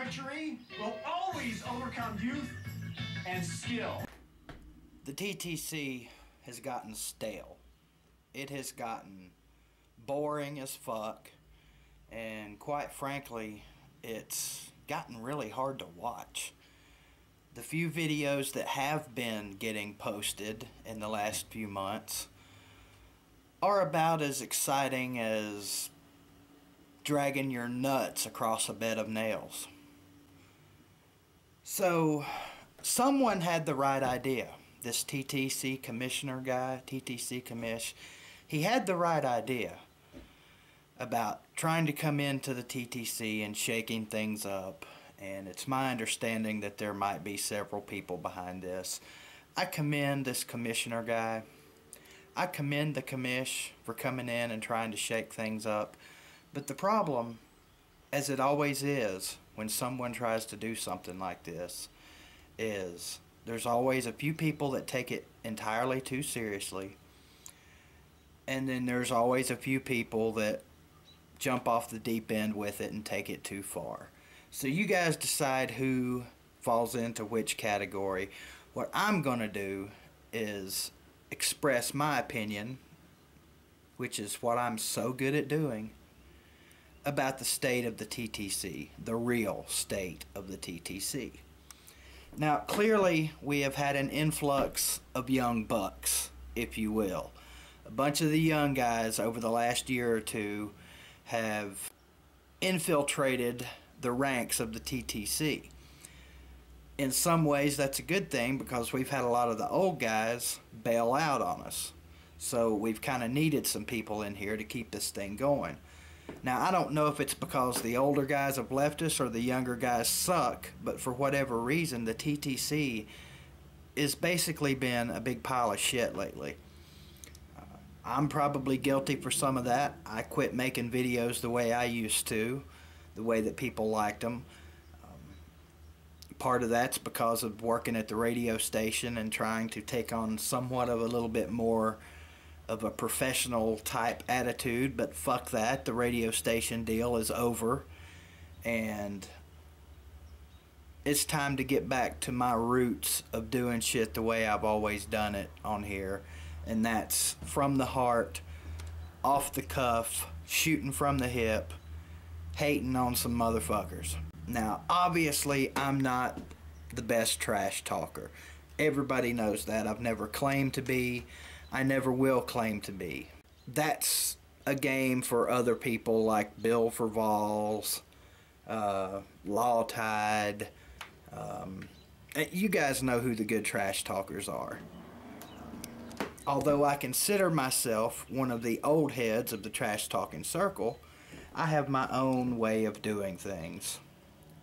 treachery will always overcome youth and skill. The TTC has gotten stale. It has gotten boring as fuck, and quite frankly, it's gotten really hard to watch. The few videos that have been getting posted in the last few months are about as exciting as dragging your nuts across a bed of nails. So, someone had the right idea. This TTC commissioner guy, TTC commish, he had the right idea about trying to come into the TTC and shaking things up. And it's my understanding that there might be several people behind this. I commend this commissioner guy. I commend the commish for coming in and trying to shake things up. But the problem, as it always is when someone tries to do something like this, is there's always a few people that take it entirely too seriously. And then there's always a few people that jump off the deep end with it and take it too far. So you guys decide who falls into which category. What I'm going to do is express my opinion, which is what I'm so good at doing, about the state of the TTC, the real state of the TTC. Now, clearly, we have had an influx of young bucks, if you will. A bunch of the young guys over the last year or two have infiltrated the ranks of the TTC. In some ways, that's a good thing because we've had a lot of the old guys bail out on us. So we've kind of needed some people in here to keep this thing going. Now, I don't know if it's because the older guys have left us or the younger guys suck, but for whatever reason, the TTC has basically been a big pile of shit lately. I'm probably guilty for some of that. I quit making videos the way I used to, the way that people liked them. Part of that's because of working at the radio station and trying to take on somewhat of a little bit more of a professional type attitude, but fuck that, the radio station deal is over and it's time to get back to my roots of doing shit the way I've always done it on here, and that's from the heart, off the cuff, shooting from the hip, hating on some motherfuckers. Now, obviously, I'm not the best trash talker. Everybody knows that. I've never claimed to be. I never will claim to be. That's a game for other people like Bill for Vols, Law Tide. You guys know who the good trash talkers are. Although I consider myself one of the old heads of the trash talking circle, I have my own way of doing things.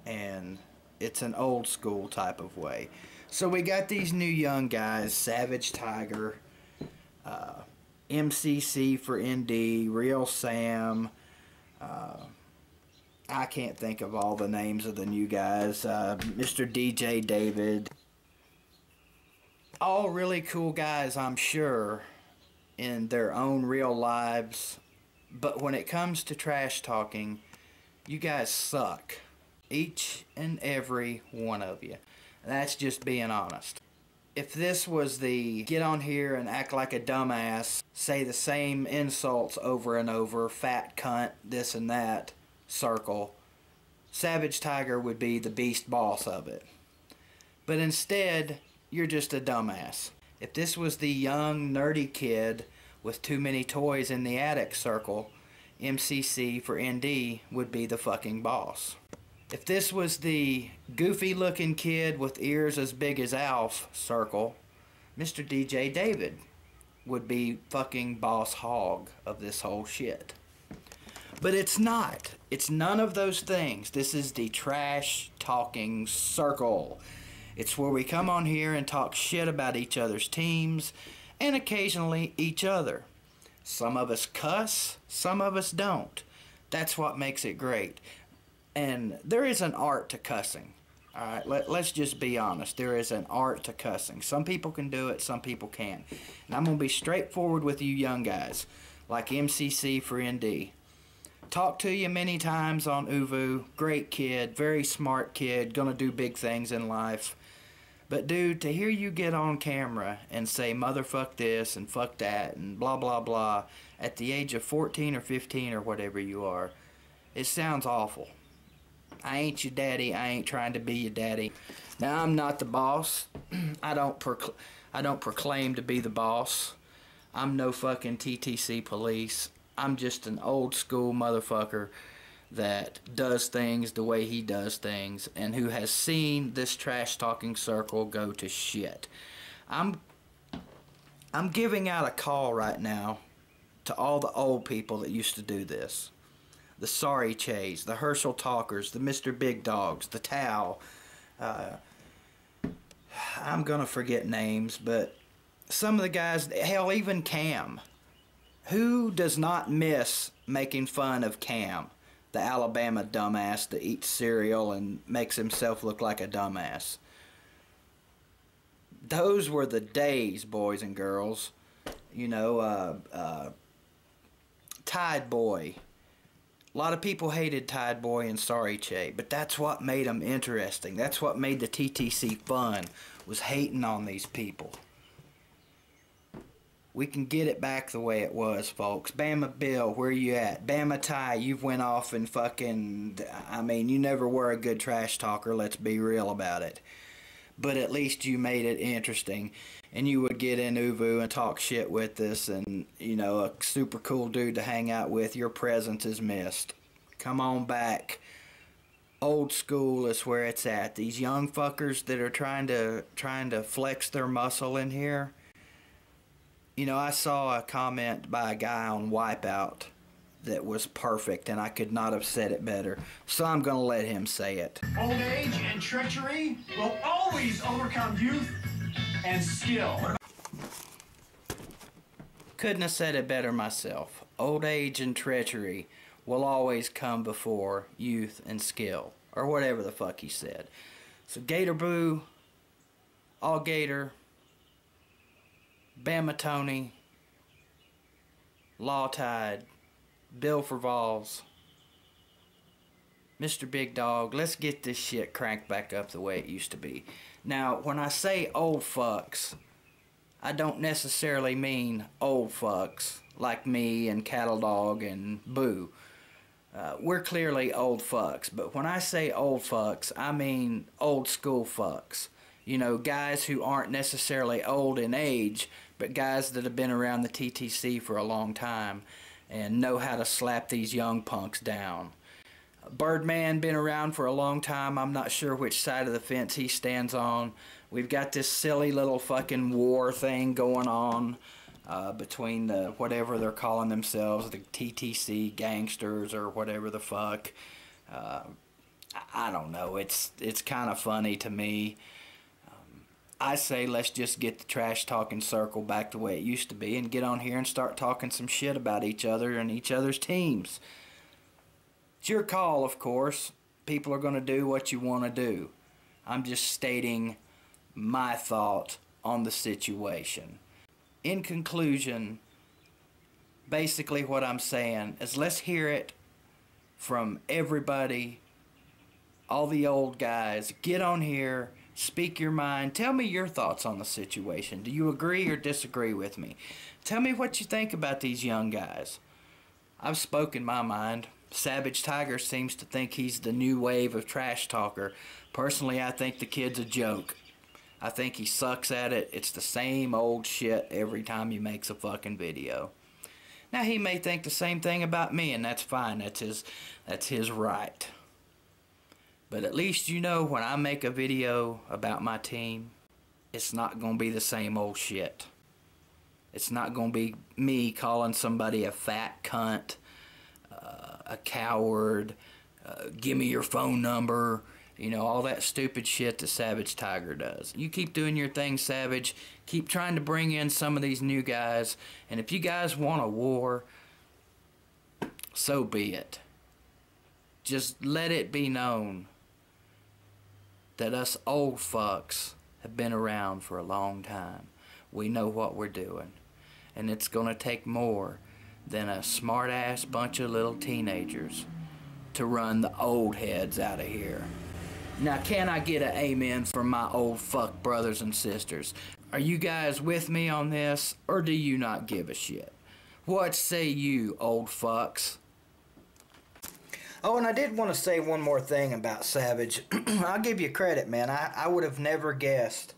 And it's an old school type of way. So we got these new young guys, Savage Tiger, MCC for ND, Real Sam, I can't think of all the names of the new guys, Mr. DJ David. All really cool guys, I'm sure, in their own real lives, but when it comes to trash talking, you guys suck. Each and every one of you. That's just being honest. If this was the get on here and act like a dumbass, say the same insults over and over, fat cunt, this and that circle, Savage Tiger would be the beast boss of it. But instead, you're just a dumbass. If this was the young, nerdy kid with too many toys in the attic circle, MCC for ND would be the fucking boss. If this was the goofy-looking kid with ears as big as Alf circle, Mr. DJ David would be fucking boss hog of this whole shit. But it's not. It's none of those things. This is the trash talking circle. It's where we come on here and talk shit about each other's teams and occasionally each other. Some of us cuss, some of us don't. That's what makes it great. And there is an art to cussing. Alright, let's just be honest. There is an art to cussing. Some people can do it, some people can't. And I'm going to be straightforward with you young guys, like MCC for ND. talked to you many times on Uvu. Great kid, very smart kid, gonna do big things in life. But dude, to hear you get on camera and say motherfuck this and fuck that and blah blah blah at the age of 14 or 15 or whatever you are, it sounds awful. I ain't your daddy. I ain't trying to be your daddy. Now, I'm not the boss. I don't proclaim to be the boss. I'm no fucking TTC police. I'm just an old school motherfucker that does things the way he does things and who has seen this trash talking circle go to shit. I'm giving out a call right now to all the old people that used to do this. The Sorry Chays, the Herschel Talkers, the Mr. Big Dogs, the Tao. I'm gonna forget names, but some of the guys, hell, even Cam. Who does not miss making fun of Cam, the Alabama dumbass that eats cereal and makes himself look like a dumbass? Those were the days, boys and girls. You know, Tide Boy. A lot of people hated Tide Boy and Sorry Che, but that's what made them interesting. That's what made the TTC fun, was hating on these people. We can get it back the way it was, folks. Bama Bill, where you at? Bama Ty, you've went off and fucking... I mean, you never were a good trash talker, let's be real about it. But at least you made it interesting. And you would get in Uvu and talk shit with us and, you know, a super cool dude to hang out with. Your presence is missed. Come on back. Old school is where it's at. These young fuckers that are trying to flex their muscle in here. You know, I saw a comment by a guy on Wipeout that was perfect, and I could not have said it better. So I'm going to let him say it. Old age and treachery will always overcome youth and skill. Couldn't have said it better myself. Old age and treachery will always come before youth and skill. Or whatever the fuck he said. So Gator Boo, All Gator, Bama Tony, Law Tide, Bill for Vols, Mr. Big Dog, let's get this shit cranked back up the way it used to be. Now, when I say old fucks, I don't necessarily mean old fucks like me and Cattle Dog and Boo. We're clearly old fucks, but when I say old fucks, I mean old school fucks. You know, guys who aren't necessarily old in age, but guys that have been around the TTC for a long time and know how to slap these young punks down. Birdman been around for a long time. I'm not sure which side of the fence he stands on. We've got this silly little fucking war thing going on between the whatever they're calling themselves, the TTC gangsters or whatever the fuck. I don't know. It's kind of funny to me. I say let's just get the trash talking circle back the way it used to be and get on here and start talking some shit about each other and each other's teams. It's your call, of course. People are going to do what you want to do. I'm just stating my thought on the situation. In conclusion, basically what I'm saying is let's hear it from everybody, all the old guys. Get on here. Speak your mind. Tell me your thoughts on the situation. Do you agree or disagree with me? Tell me what you think about these young guys. I've spoken my mind. Savage Tiger seems to think he's the new wave of trash talker. Personally, I think the kid's a joke. I think he sucks at it. It's the same old shit every time he makes a fucking video. Now, he may think the same thing about me, and that's fine. That's his right. But at least you know when I make a video about my team, it's not going to be the same old shit. It's not going to be me calling somebody a fat cunt, a coward, give me your phone number, you know, all that stupid shit that Savage Tiger does. You keep doing your thing, Savage. Keep trying to bring in some of these new guys. And if you guys want a war, so be it. Just let it be known that us old fucks have been around for a long time. We know what we're doing. And it's going to take more than a smart-ass bunch of little teenagers to run the old heads out of here. Now, can I get an amen from my old fuck brothers and sisters? Are you guys with me on this, or do you not give a shit? What say you, old fucks? Oh, and I did want to say one more thing about Savage. I'll give you credit, man. I would have never guessed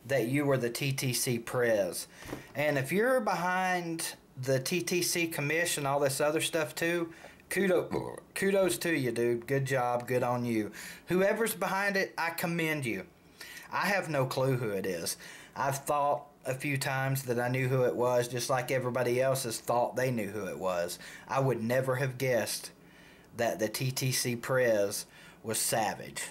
that you were the TTC prez. And if you're behind the TTC commission, all this other stuff too, kudos to you, dude. Good job. Good on you. Whoever's behind it, I commend you. I have no clue who it is. I've thought a few times that I knew who it was, just like everybody else has thought they knew who it was. I would never have guessed that the TTC prez was Savage.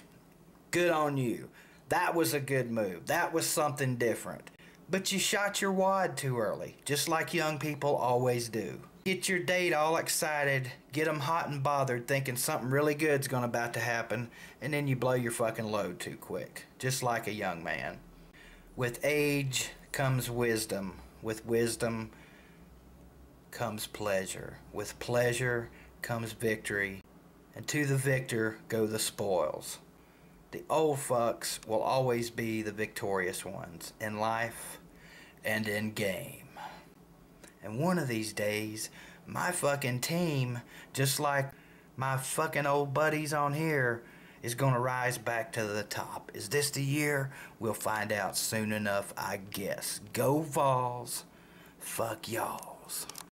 Good on you. That was a good move. That was something different. But you shot your wad too early, just like young people always do. Get your date all excited, get them hot and bothered thinking something really good's about to happen, and then you blow your fucking load too quick, just like a young man. With age comes wisdom. With wisdom comes pleasure. With pleasure comes victory. And to the victor go the spoils. The old fucks will always be the victorious ones in life and in game. And one of these days, my fucking team, just like my fucking old buddies on here, is gonna rise back to the top. Is this the year? We'll find out soon enough, I guess. Go Vols. Fuck y'alls.